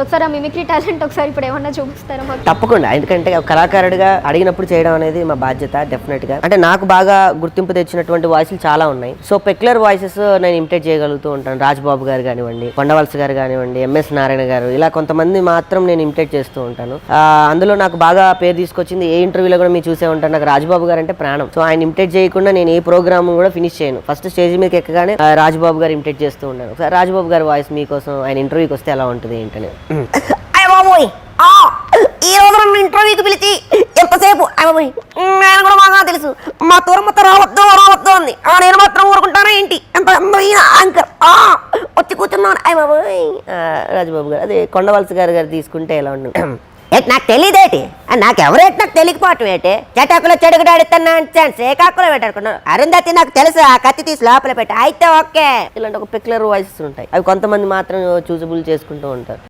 ఒకసారి ఆ mimicry talent ఒకసారి ఇప్పుడు ఏమన్నా చూపిస్తారా మాకు? తప్పకుండా, ఎందుకంటే కళాకారుడిగా అడిగినప్పుడు చేయడం అనేది మా బాధ్యత. డెఫినెట్ గా అంటే నాకు బాగా గుర్తింపు తెచ్చినటువంటి వాయిస్లు చాలా ఉన్నాయి. సో పెక్యులర్ వాయిసెస్ నేను ఇమిటేట్ చేయగలుగుతూ ఉంటాను. రాజ్బాబు గారు కానివ్వండి, కొండవలస గారు కానివ్వండి, ఎంఎస్ నారాయణ గారు, ఇలా కొంతమంది మాత్రం నేను ఇమిటేట్ చేస్తూ ఉంటాను. అందులో నాకు బాగా పేరు తీసుకొచ్చింది, ఏ ఇంటర్వ్యూలో కూడా మీరు చూసే ఉంటాను, నాకు రాజ్బాబు గారు అంటే ప్రాణం. సో ఆయన ఇమిటేట్ చేయకుండా నేను ఏ ప్రోగ్రామ్ కూడా ఫినిష్ చేయను. ఫస్ట్ స్టేజ్ మీద ఎక్కగానే రాజ్బాబు గారు ఇమిటేట్ చేస్తూ ఉంటాను. రాజ్బాబు గారి వాయిస్ మీకోసం ఆయన ఇంటర్వ్యూకి వస్తే ఎలా ఉంటుంది ఏంటనే. ఈ రోజు నన్ను ఇంటర్వ్యూకి పిలిచి ఎంతసేపు నేను కూడా బాగా తెలుసు మా తూరమ్మతో రావద్దు అంది. నేను మాత్రం ఊరుకుంటానా ఏంటి? ఎంత యాంకర్ వచ్చి కూర్చున్నాను. అయ్య బాబోయ్. రాజ్బాబు గారు అదే కొండవలస గారు తీసుకుంటే ఎలా ఉంటుంది? నాకు తెలియదేటి, నాకెవరేటి నాకు తెలియకపోవటం ఏంటి? చటాకులో చెడుగుడాడుతున్నా శ్రీకాకుళం పెట్టాడుకున్నాను. అరుంధతి నాకు తెలుసు, ఆ కత్తి తీసి లోపల పెట్టి అయితే ఓకే. ఇలాంటి ఒక పెక్యులర్ వాయిసెస్ ఉంటాయి, అవి కొంతమంది మాత్రం చూసబుల్ చేసుకుంటూ ఉంటారు.